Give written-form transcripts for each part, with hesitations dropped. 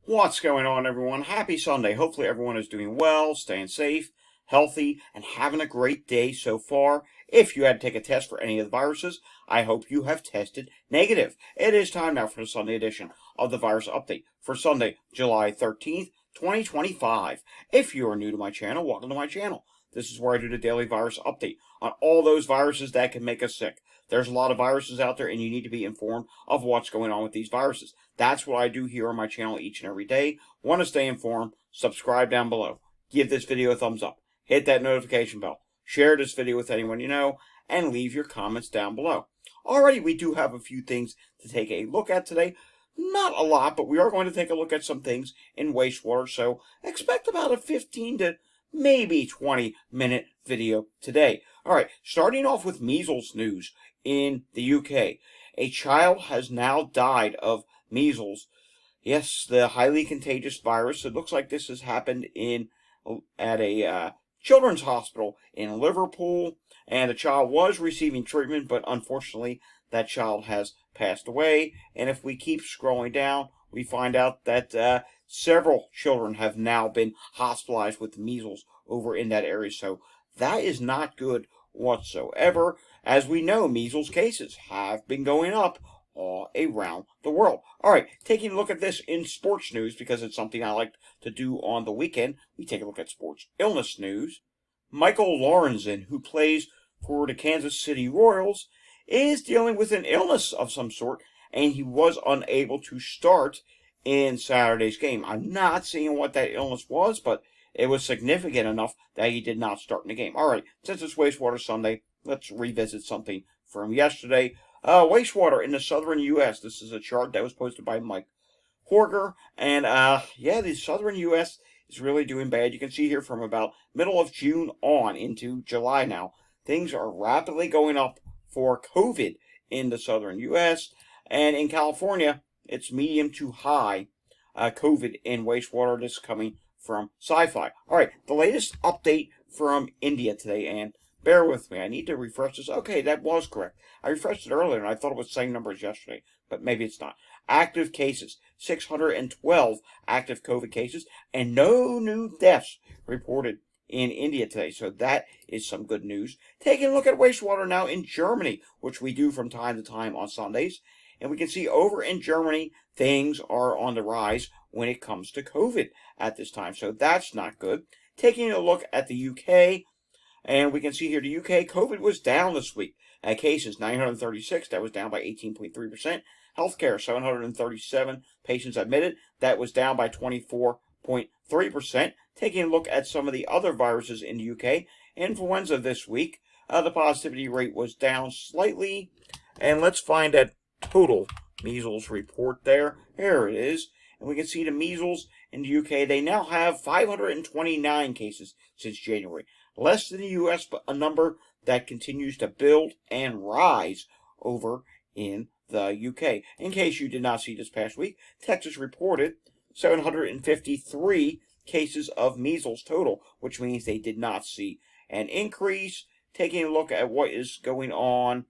What's going on, everyone? Happy Sunday. Hopefully everyone is doing well, staying safe, healthy, and having a great day so far. If you had to take a test for any of the viruses, I hope you have tested negative. It is time now for the Sunday edition of the Virus Update for Sunday, July 13th, 2025. If you are new to my channel, welcome to my channel. This is where I do the daily virus update on all those viruses that can make us sick. There's a lot of viruses out there, and you need to be informed of what's going on with these viruses. That's what I do here on my channel each and every day. Want to stay informed? Subscribe down below. Give this video a thumbs up. Hit that notification bell. Share this video with anyone you know, and leave your comments down below. Alrighty, we do have a few things to take a look at today. Not a lot, but we are going to take a look at some things in wastewater, so expect about a 15 to maybe 20-minute video today. Alright, starting off with measles news in the UK. A child has now died of measles. Yes, the highly contagious virus. It looks like this has happened at a children's hospital in Liverpool, and the child was receiving treatment, but unfortunately that child has passed away. And if we keep scrolling down, we find out that several children have now been hospitalized with measles over in that area. So that is not good whatsoever. As we know, measles cases have been going up all around the world. Alright, taking a look at this in sports news, because it's something I like to do on the weekend, we take a look at sports illness news. Michael Lorenzen, who plays for the Kansas City Royals, is dealing with an illness of some sort, and he was unable to start in Saturday's game. I'm not seeing what that illness was, but it was significant enough that he did not start in the game. Alright, since it's Wastewater Sunday, let's revisit something from yesterday. Wastewater in the southern U.S. This is a chart that was posted by Mike Horger. And, yeah, the southern U.S. is really doing bad. You can see here from about middle of June on into July now, things are rapidly going up for COVID in the southern U.S. And in California, it's medium to high COVID in wastewater. This is coming from Sci-Fi. All right, the latest update from India today, and bear with me, I need to refresh this. Okay, that was correct. I refreshed it earlier, and I thought it was the same number as yesterday, but maybe it's not. Active cases, 612 active COVID cases, and no new deaths reported in India today. So that is some good news. Taking a look at wastewater now in Germany, which we do from time to time on Sundays. And we can see over in Germany, things are on the rise when it comes to COVID at this time. So that's not good. Taking a look at the UK, and we can see here the UK, COVID was down this week. Cases, 936, that was down by 18.3%. Healthcare, 737 patients admitted, that was down by 24.3%. Taking a look at some of the other viruses in the UK, influenza this week, the positivity rate was down slightly. And let's find that total measles report there. There it is. And we can see the measles in the UK, they now have 529 cases since January. Less than the US, but a number that continues to build and rise over in the UK. In case you did not see this past week, Texas reported 753 cases of measles total, which means they did not see an increase. Taking a look at what is going on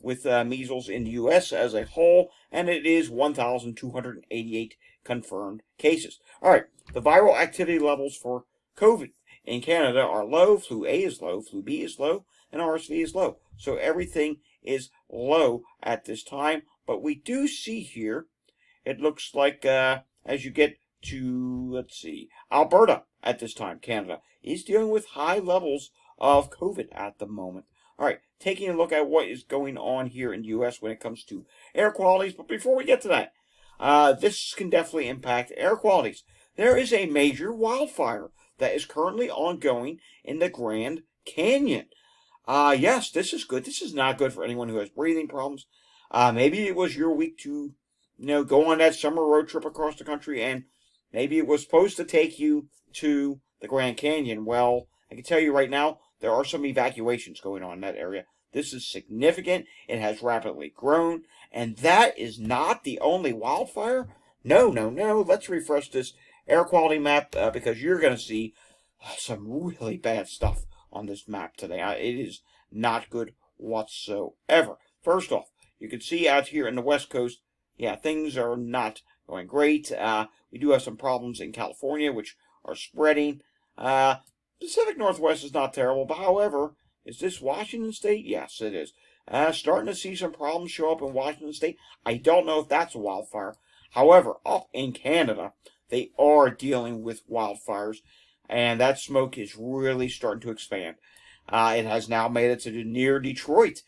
with measles in the U.S. as a whole, and it is 1,288 confirmed cases. All right, the viral activity levels for COVID in Canada are low. Flu A is low, flu B is low, and RSV is low. So everything is low at this time. But we do see here, it looks like as you get to, let's see, Alberta at this time, Canada, is dealing with high levels of COVID at the moment. All right, taking a look at what is going on here in the U.S. when it comes to air qualities. But before we get to that, this can definitely impact air qualities. There is a major wildfire that is currently ongoing in the Grand Canyon. Yes, this is good. This is not good for anyone who has breathing problems. Maybe it was your week to, go on that summer road trip across the country, and maybe it was supposed to take you to the Grand Canyon. Well, I can tell you right now, there are some evacuations going on in that area. This is significant. It has rapidly grown, and that is not the only wildfire. No. Let's refresh this air quality map because you're going to see some really bad stuff on this map today. It is not good whatsoever. First off, you can see out here in the West Coast, yeah, things are not going great. We do have some problems in California, which are spreading. Pacific Northwest is not terrible, but however, is this Washington State? Yes, it is. Starting to see some problems show up in Washington State. I don't know if that's a wildfire. However, up in Canada, they are dealing with wildfires, and that smoke is really starting to expand. It has now made it to near Detroit,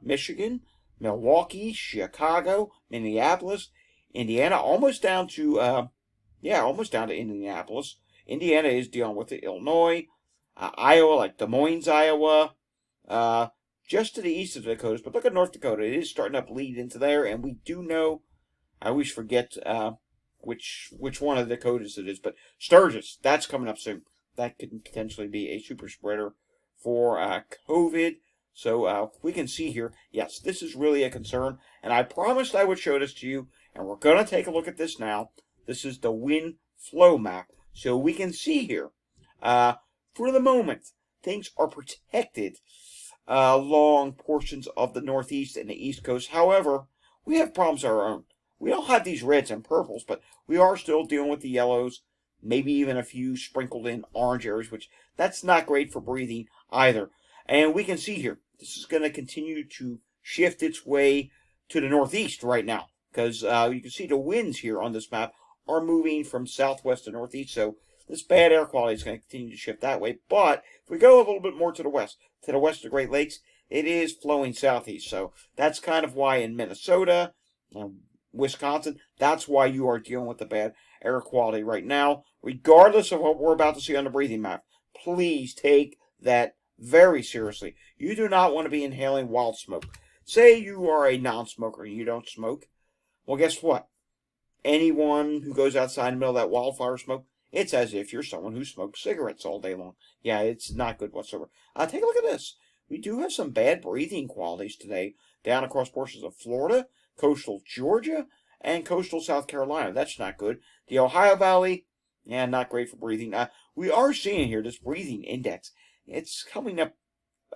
Michigan, Milwaukee, Chicago, Minneapolis, Indiana, almost down to almost down to Indianapolis. Indiana is dealing with it. Illinois, Iowa, like Des Moines, Iowa, just to the east of the Dakotas. But look at North Dakota; it is starting to bleed into there, and we do know. I always forget which one of the Dakotas it is, but Sturgis, that's coming up soon. That could potentially be a super spreader for COVID. So we can see here, yes, this is really a concern, and I promised I would show this to you, and we're going to take a look at this now. This is the wind flow map, so we can see here, for the moment, things are protected along portions of the Northeast and the East Coast. However, we have problems of our own. We don't have these reds and purples, but we are still dealing with the yellows, maybe even a few sprinkled in orange areas, which that's not great for breathing either. And we can see here, this is going to continue to shift its way to the northeast right now, because you can see the winds here on this map are moving from southwest to northeast, so this bad air quality is going to continue to shift that way. But if we go a little bit more to the west of the Great Lakes, it is flowing southeast. So that's kind of why in Minnesota, Wisconsin, that's why you are dealing with the bad air quality right now. Regardless of what we're about to see on the breathing map, please take that very seriously. You do not want to be inhaling wild smoke. Say you are a non-smoker and you don't smoke. Well, guess what? Anyone who goes outside in the middle of that wildfire smoke, it's as if you're someone who smokes cigarettes all day long. Yeah, it's not good whatsoever. Take a look at this. We do have some bad breathing qualities today down across portions of Florida, coastal Georgia, and coastal South Carolina. That's not good. The Ohio Valley, yeah, not great for breathing. We are seeing here this breathing index. It's coming up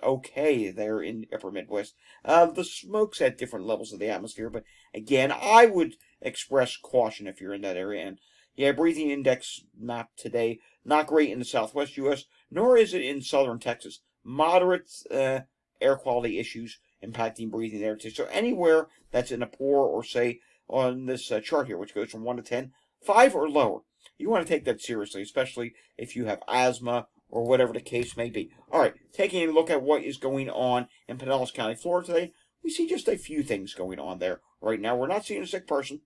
okay there in the upper Midwest. The smoke's at different levels of the atmosphere, but again, I would express caution if you're in that area. And yeah, breathing index map today, not great in the southwest U.S., nor is it in southern Texas. Moderate air quality issues impacting breathing there too. So anywhere that's in a poor, or say on this chart here, which goes from 1 to 10, 5 or lower, you want to take that seriously, especially if you have asthma or whatever the case may be. All right, taking a look at what is going on in Pinellas County, Florida today, we see just a few things going on there right now. We're not seeing a sick person.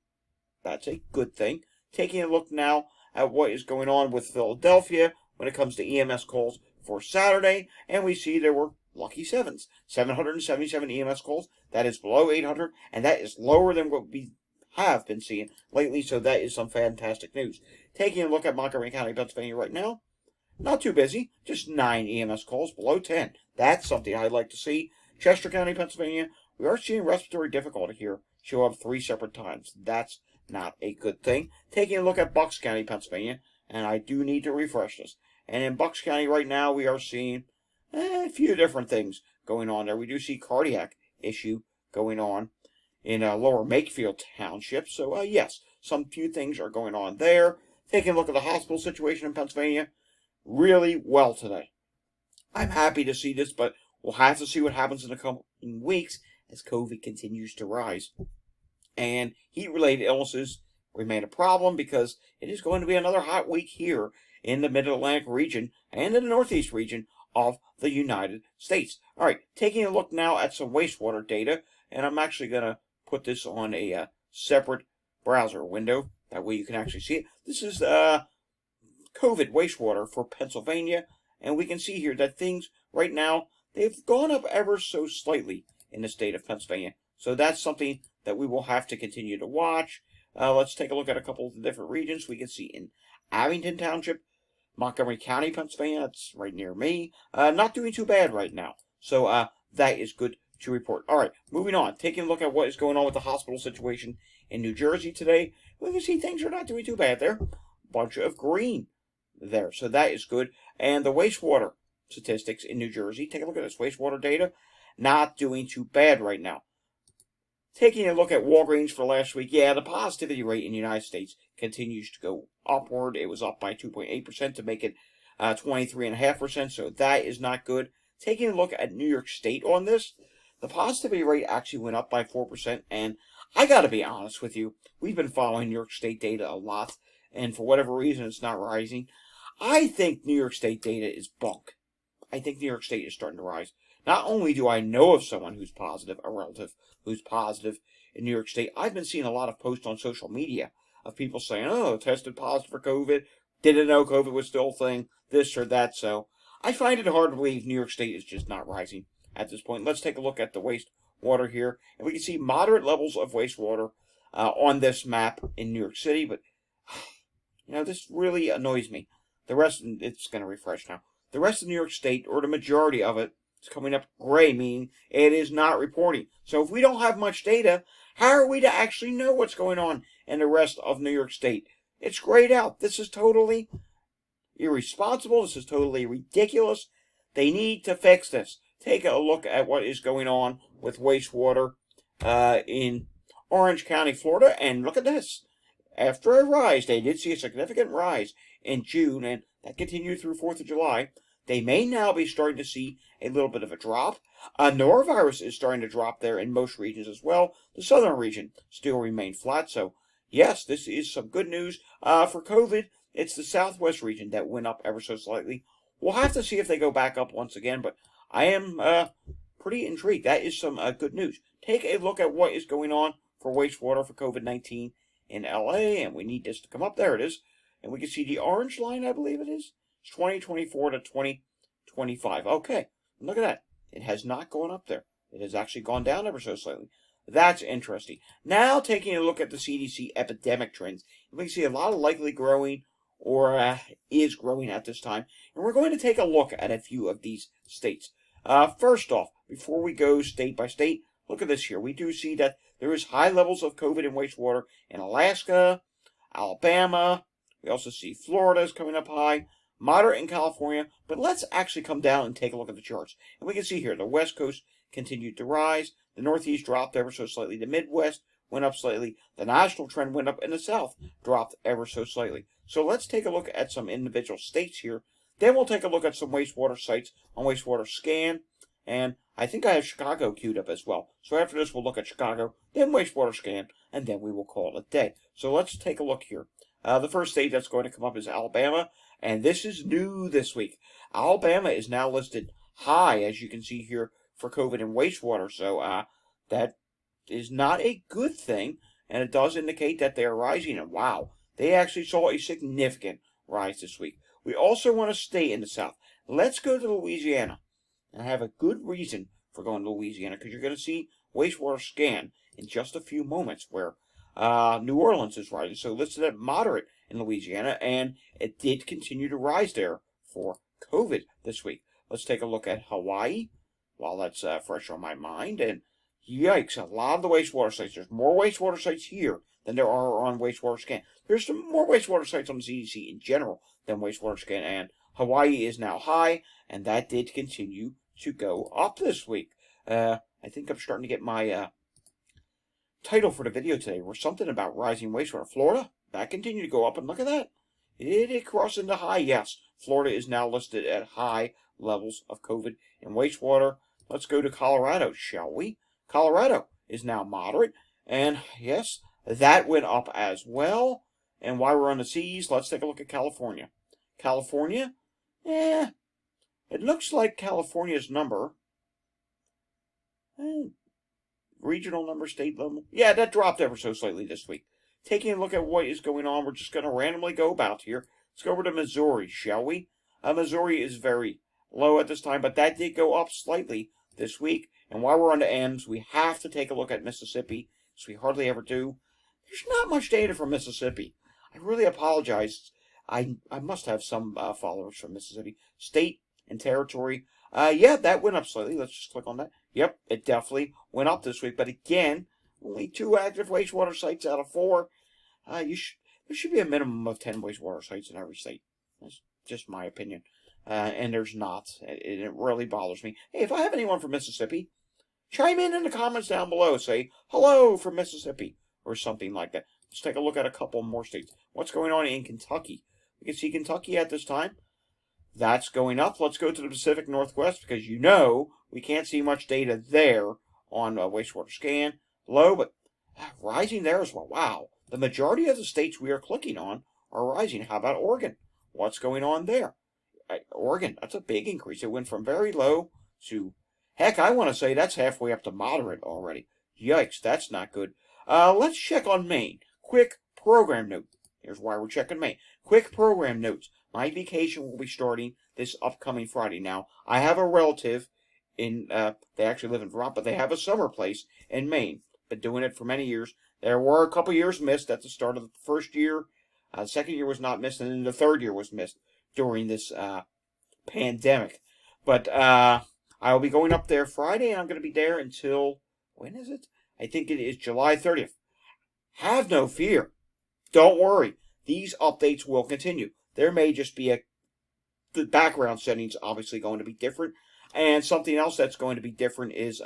That's a good thing. Taking a look now at what is going on with Philadelphia when it comes to EMS calls for Saturday, and we see there were lucky sevens. 777 EMS calls. That is below 800, and that is lower than what we have been seeing lately, so that is some fantastic news. Taking a look at Montgomery County, Pennsylvania right now, not too busy, just 9 EMS calls, below 10. That's something I'd like to see. Chester County, Pennsylvania, we are seeing respiratory difficulty here show up 3 separate times. That's not a good thing. Taking a look at Bucks County, Pennsylvania, and I do need to refresh this. And in Bucks County right now, we are seeing a few different things going on there. We do see cardiac issue going on in Lower Makefield Township. So, yes, some few things are going on there. Taking a look at the hospital situation in Pennsylvania, really well today. I'm happy to see this, but we'll have to see what happens in the coming weeks as COVID continues to rise. And heat-related illnesses remain a problem because it is going to be another hot week here in the Mid-Atlantic region and in the Northeast region of the United States. All right, taking a look now at some wastewater data, and I'm actually going to put this on a separate browser window. That way you can actually see it. This is COVID wastewater for Pennsylvania, and we can see here that things right now, they've gone up ever so slightly in the state of Pennsylvania. So that's something that we will have to continue to watch. Let's take a look at a couple of the different regions. We can see in Abington Township, Montgomery County, Pennsylvania, that's right near me, not doing too bad right now. So that is good to report. All right, moving on. Taking a look at what is going on with the hospital situation in New Jersey today, we can see things are not doing too bad there. Bunch of green there, so that is good. And the wastewater statistics in New Jersey, take a look at this wastewater data, not doing too bad right now. Taking a look at Walgreens for last week, yeah, the positivity rate in the United States continues to go upward. It was up by 2.8% to make it 23.5%, so that is not good. Taking a look at New York State on this, the positivity rate actually went up by 4%, and I got to be honest with you, we've been following New York State data a lot, and for whatever reason, it's not rising. I think New York State data is bunk. I think New York State is starting to rise. Not only do I know of someone who's positive, a relative who's positive in New York State, I've been seeing a lot of posts on social media of people saying, oh, tested positive for COVID, didn't know COVID was still a thing, this or that. So I find it hard to believe New York State is just not rising at this point. Let's take a look at the wastewater here. And we can see moderate levels of wastewater on this map in New York City. But, this really annoys me. The rest, it's going to refresh now. The rest of New York State, or the majority of it, is coming up gray, meaning it is not reporting. So if we don't have much data, how are we to actually know what's going on in the rest of New York State? It's grayed out. This is totally irresponsible. This is totally ridiculous. They need to fix this. Take a look at what is going on with wastewater in Orange County, Florida, and look at this. After a rise, they did see a significant rise in June, and that continued through 4th of July. They may now be starting to see a little bit of a drop. Norovirus is starting to drop there in most regions as well. The southern region still remained flat. So, yes, this is some good news. For COVID, it's the southwest region that went up ever so slightly. We'll have to see if they go back up once again, but I am pretty intrigued. That is some good news. Take a look at what is going on for wastewater for COVID-19 in LA, and we need this to come up. There it is. And we can see the orange line, I believe it is. It's 2024 to 2025. Okay, look at that. It has not gone up there. It has actually gone down ever so slightly. That's interesting. Now, taking a look at the CDC epidemic trends, we can see a lot of likely growing or is growing at this time. And we're going to take a look at a few of these states. First off, before we go state by state, look at this here. We do see that there is high levels of COVID and wastewater in Alaska, Alabama. We also see Florida is coming up high, moderate in California. But let's actually come down and take a look at the charts. And we can see here the West Coast continued to rise. The Northeast dropped ever so slightly. The Midwest went up slightly. The national trend went up, and the South dropped ever so slightly. So let's take a look at some individual states here. Then we'll take a look at some wastewater sites on Wastewater Scan. And I think I have Chicago queued up as well. So after this, we'll look at Chicago, then Wastewater Scan, and then we will call it a day. So let's take a look here. The first state that's going to come up is Alabama, and this is new this week. Alabama is now listed high, as you can see here, for COVID and wastewater. So that is not a good thing, and it does indicate that they are rising. And wow, they actually saw a significant rise this week. We also want to stay in the South. Let's go to Louisiana. And I have a good reason for going to Louisiana, because you're going to see Wastewater Scan in just a few moments where New Orleans is rising. So listed at moderate in Louisiana, and it did continue to rise there for COVID this week. Let's take a look at Hawaii while that's fresh on my mind. And yikes, a lot of the wastewater sites. There's more wastewater sites here than there are on Wastewater Scan. There's some more wastewater sites on the CDC in general than Wastewater Scan, and Hawaii is now high, and that did continue to go up this week. I think I'm starting to get my title for the video today was something about rising wastewater. Florida, that continued to go up, and look at that. It crossed into high. Yes, Florida is now listed at high levels of COVID and wastewater. Let's go to Colorado, shall we? Colorado is now moderate, and yes, that went up as well. And while we're on the seas, let's take a look at California. California, it looks like California's number, regional number, state level, yeah, that dropped ever so slightly this week. Taking a look at what is going on, we're just going to randomly go about here. Let's go over to Missouri, shall we? Missouri is very low at this time, but that did go up slightly this week. And while we're on the M's, we have to take a look at Mississippi, as we hardly ever do. There's not much data from Mississippi. I really apologize. I must have some followers from Mississippi. State and territory. Yeah, that went up slightly. Let's just click on that. Yep, it definitely went up this week. But again, only 2 active wastewater sites out of 4. There should be a minimum of 10 wastewater sites in every state. That's just my opinion. And there's not. It really bothers me. Hey, if I have anyone from Mississippi, chime in the comments down below. Say hello from Mississippi or something like that. Let's take a look at a couple more states. What's going on in Kentucky? We can see Kentucky at this time. That's going up. Let's go to the Pacific Northwest because we can't see much data there on wastewater scan. Low, but rising there as well. Wow. The majority of the states we are clicking on are rising. How about Oregon? What's going on there? Oregon, that's a big increase. It went from very low to, heck, I want to say that's halfway up to moderate already. Yikes, that's not good. Let's check on Maine. Quick program note. Here's why we're checking Maine. Quick program notes. My vacation will be starting this upcoming Friday. Now, I have a relative in, they actually live in Vermont, but they have a summer place in Maine. Been doing it for many years. There were a couple years missed at the start of the first year. The second year was not missed, and then the third year was missed during this pandemic. But I will be going up there Friday, and I'm going to be there until, when is it? I think it is July 30th. Have no fear. Don't worry. These updates will continue. There may just be the background settings obviously going to be different. And something else that's going to be different is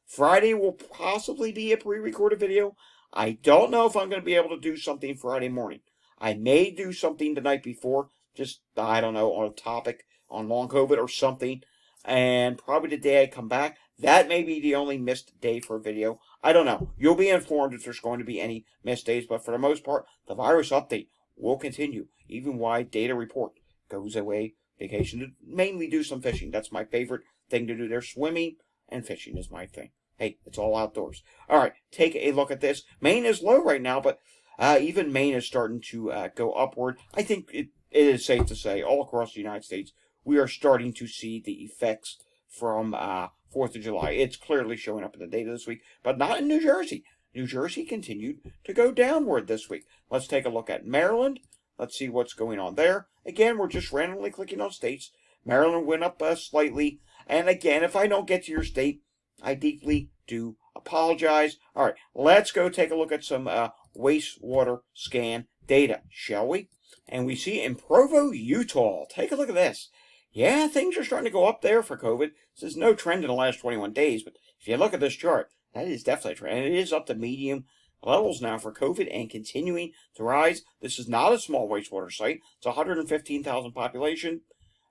Friday will possibly be a pre-recorded video. I don't know if I'm going to be able to do something Friday morning. I may do something the night before, just, I don't know, on a topic on long COVID or something. And probably the day I come back, that may be the only missed day for a video. I don't know. You'll be informed if there's going to be any missed days, but for the most part, the virus update will continue, even while data report goes away. Vacation to mainly do some fishing. That's my favorite thing to do there. Swimming and fishing is my thing. Hey, it's all outdoors. All right, take a look at this. Maine is low right now, but even Maine is starting to go upward. I think it is safe to say all across the United States, we are starting to see the effects from 4th of July. It's clearly showing up in the data this week, but not in New Jersey. New Jersey continued to go downward this week. Let's take a look at Maryland. Let's see what's going on there. Again, we're just randomly clicking on states. Maryland went up slightly. And again, if I don't get to your state, I deeply do apologize. All right, let's go take a look at some wastewater scan data, shall we? And we see in Provo, Utah. Take a look at this. Yeah, things are starting to go up there for COVID. This is no trend in the last 21 days, but if you look at this chart, that is definitely a trend. And it is up to medium levels now for COVID and continuing to rise. This is not a small wastewater site. It's 115,000 population.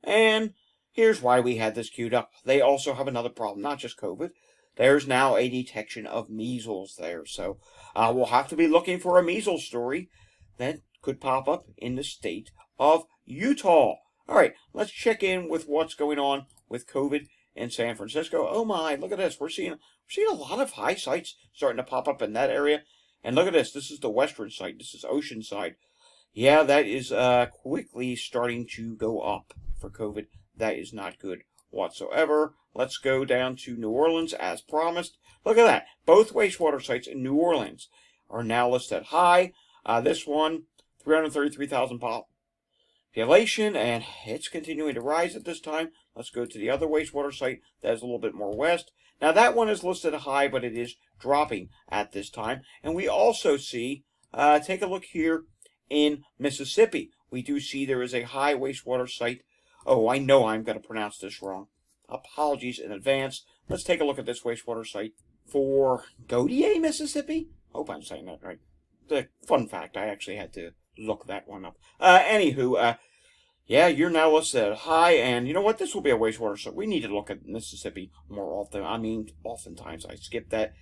And here's why we had this queued up. They also have another problem, not just COVID. There's now a detection of measles there. So we'll have to be looking for a measles story that could pop up in the state of Utah. All right, let's check in with what's going on with COVID in San Francisco. Oh my, look at this. We're seeing a lot of high sites starting to pop up in that area. And look at this. This is the western site. This is Oceanside. Yeah, that is quickly starting to go up for COVID. That is not good whatsoever. Let's go down to New Orleans as promised. Look at that. Both wastewater sites in New Orleans are now listed high. This one, 333,000 population, and it's continuing to rise at this time. Let's go to the other wastewater site that is a little bit more west. Now that one is listed high, but it is dropping at this time. And we also see, take a look here in Mississippi. We do see there is a high wastewater site. Oh, I know I'm going to pronounce this wrong. Apologies in advance. Let's take a look at this wastewater site for Godier, Mississippi. Hope I'm saying that right. The fun fact, I actually had to look that one up. Anywho, yeah, you're now listed high, and you know what? This will be a wastewater site. We need to look at Mississippi more often. I mean, oftentimes I skip that.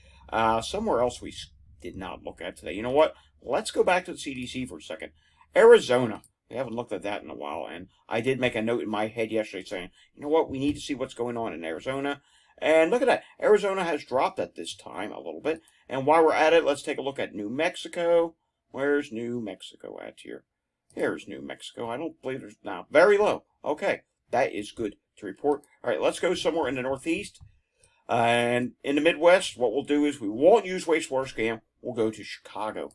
Somewhere else we did not look at today. You know what? Let's go back to the CDC for a second. Arizona. We haven't looked at that in a while, and I did make a note in my head yesterday saying, you know what, we need to see what's going on in Arizona. And look at that. Arizona has dropped at this time a little bit. And while we're at it, let's take a look at New Mexico. Where's New Mexico at here? Here's New Mexico. I don't believe there's now. Very low. Okay, that is good to report. All right, let's go somewhere in the Northeast. And in the Midwest, what we'll do is we won't use wastewater scan. We'll go to Chicago.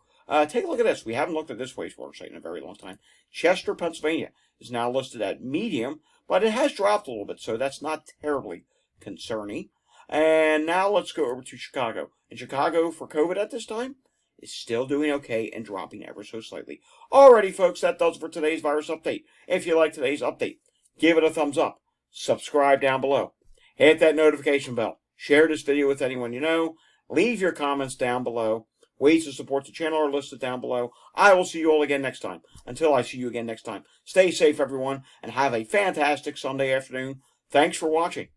Take a look at this. We haven't looked at this wastewater site in a very long time. Chester, Pennsylvania is now listed at medium, but it has dropped a little bit, so that's not terribly concerning. And now let's go over to Chicago. In Chicago, for COVID at this time, is still doing okay and dropping ever so slightly. Alrighty, folks, that does it for today's virus update. If you like today's update, give it a thumbs up. Subscribe down below. Hit that notification bell. Share this video with anyone you know. Leave your comments down below. Ways to support the channel are listed down below. I will see you all again next time. Until I see you again next time, stay safe, everyone, and have a fantastic Sunday afternoon. Thanks for watching.